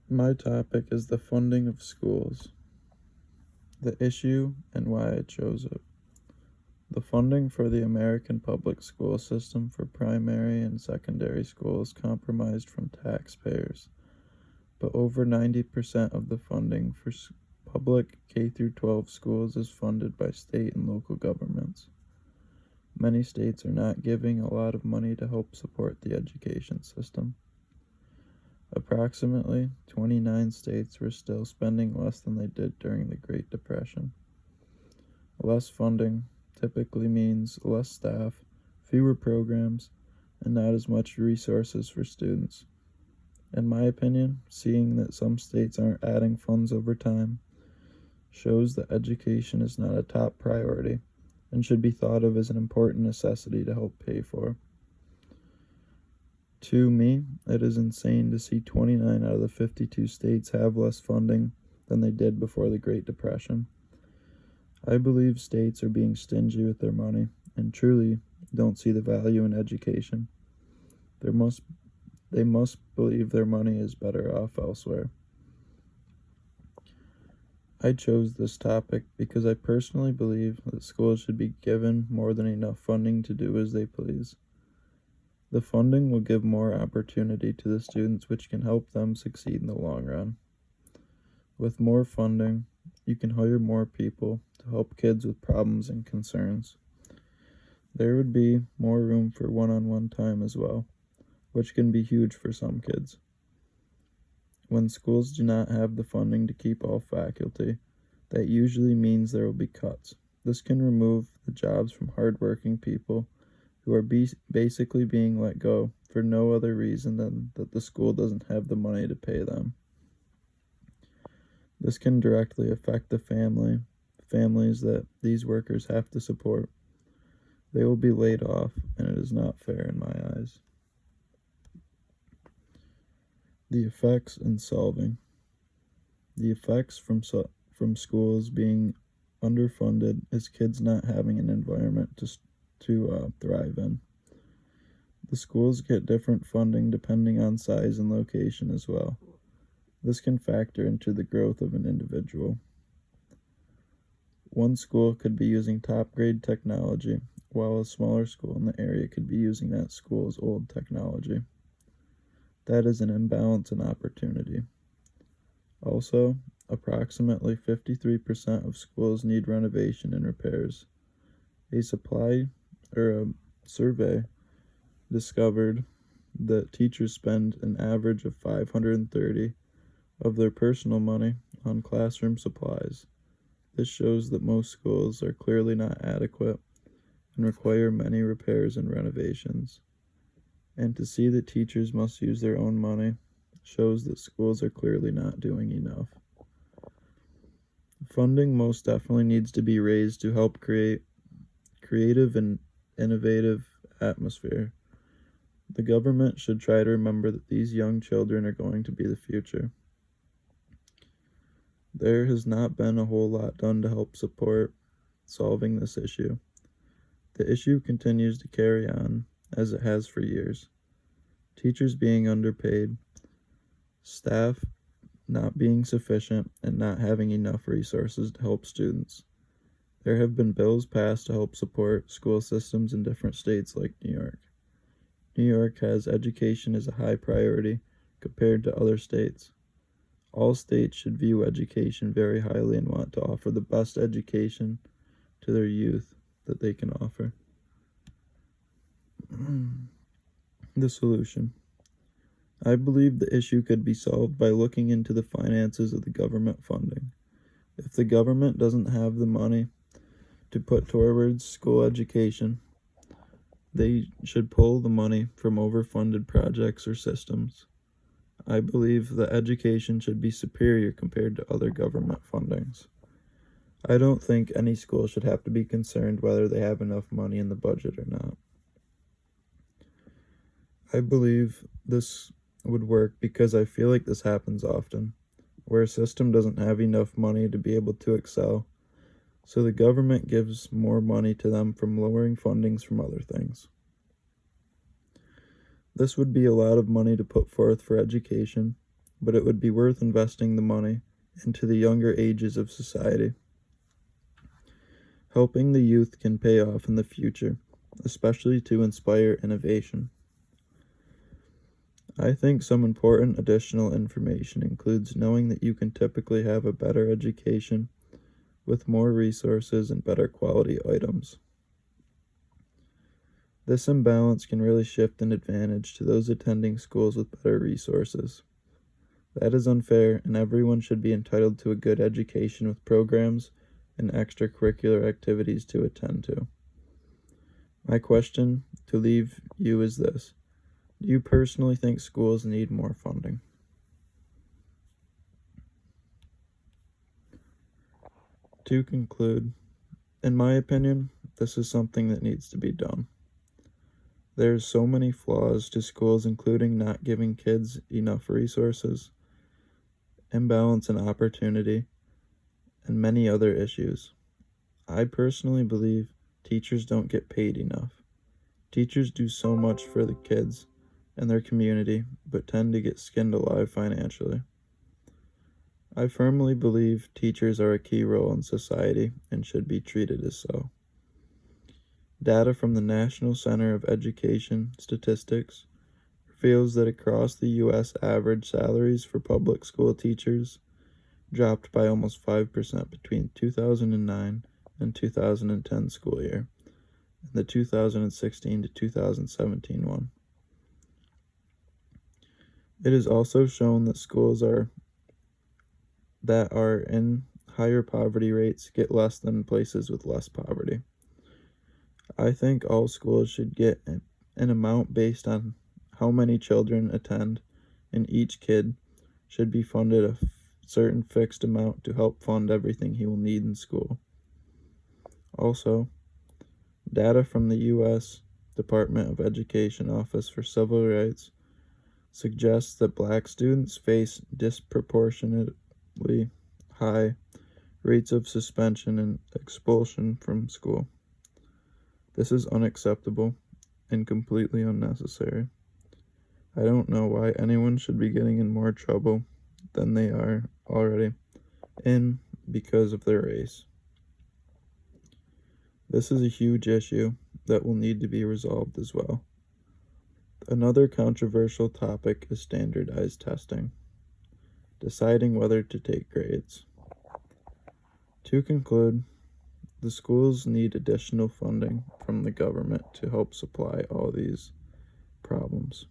My topic is the funding of schools, the issue, and why I chose it. The funding for the American public school system for primary and secondary schools compromised from taxpayers, but over 90% of the funding for public K through 12 schools is funded by state and local governments. Many states are not giving a lot of money to help support the education system. Approximately 29 states were still spending less than they did during the Great Depression. Less funding typically means less staff, fewer programs, and not as much resources for students. In my opinion, seeing that some states aren't adding funds over time shows that education is not a top priority and should be thought of as an important necessity to help pay for. To me, it is insane to see 29 out of the 52 states have less funding than they did before the Great Depression. I believe states are being stingy with their money and truly don't see the value in education. They must believe their money is better off elsewhere. I chose this topic because I personally believe that schools should be given more than enough funding to do as they please. The funding will give more opportunity to the students, which can help them succeed in the long run. With more funding, you can hire more people to help kids with problems and concerns. There would be more room for one-on-one time as well, which can be huge for some kids. When schools do not have the funding to keep all faculty, that usually means there will be cuts. This can remove the jobs from hardworking people who are basically being let go for no other reason than that the school doesn't have the money to pay them. This can directly affect the families that these workers have to support. They will be laid off, and it is not fair in my eyes. The effects and solving. The effects from schools being underfunded is kids not having an environment to thrive in. The schools get different funding depending on size and location as well. This can factor into the growth of an individual. One school could be using top grade technology, while a smaller school in the area could be using that school's old technology. That is an imbalance in opportunity. Also, approximately 53% of schools need renovation and repairs. A survey discovered that teachers spend an average of $530 of their personal money on classroom supplies. This shows that most schools are clearly not adequate and require many repairs and renovations. And to see that teachers must use their own money shows that schools are clearly not doing enough. Funding most definitely needs to be raised to help create creative and innovative atmosphere. The government should try to remember that these young children are going to be the future. There has not been a whole lot done to help support solving this issue. The issue continues to carry on as it has for years. Teachers being underpaid, staff not being sufficient, and not having enough resources to help students. There have been bills passed to help support school systems in different states like New York. New York has education as a high priority compared to other states. All states should view education very highly and want to offer the best education to their youth that they can offer. The solution. I believe the issue could be solved by looking into the finances of the government funding. If the government doesn't have the money to put towards school education, they should pull the money from overfunded projects or systems. I believe that education should be superior compared to other government fundings. I don't think any school should have to be concerned whether they have enough money in the budget or not. I believe this would work because I feel like this happens often, where a system doesn't have enough money to be able to excel, so the government gives more money to them from lowering fundings from other things. This would be a lot of money to put forth for education, but it would be worth investing the money into the younger ages of society. Helping the youth can pay off in the future, especially to inspire innovation. I think some important additional information includes knowing that you can typically have a better education with more resources and better quality items. This imbalance can really shift an advantage to those attending schools with better resources. That is unfair, and everyone should be entitled to a good education with programs and extracurricular activities to attend to. My question to leave you is this: do you personally think schools need more funding? To conclude, in my opinion, this is something that needs to be done. There's so many flaws to schools, including not giving kids enough resources, imbalance in opportunity, and many other issues. I personally believe teachers don't get paid enough. Teachers do so much for the kids and their community, but tend to get skinned alive financially. I firmly believe teachers are a key role in society and should be treated as so. Data from the National Center of Education Statistics reveals that across the U.S., average salaries for public school teachers dropped by almost 5% between 2009 and 2010 school year, and the 2016 to 2017 one. It is also shown that schools that are in higher poverty rates get less than places with less poverty. I think all schools should get an amount based on how many children attend, and each kid should be funded a certain fixed amount to help fund everything he will need in school. Also, data from the U.S. Department of Education Office for Civil Rights suggests that black students face disproportionately high rates of suspension and expulsion from school. This is unacceptable and completely unnecessary. I don't know why anyone should be getting in more trouble than they are already in because of their race. This is a huge issue that will need to be resolved as well. Another controversial topic is standardized testing, deciding whether to take grades. To conclude, the schools need additional funding from the government to help supply all these problems.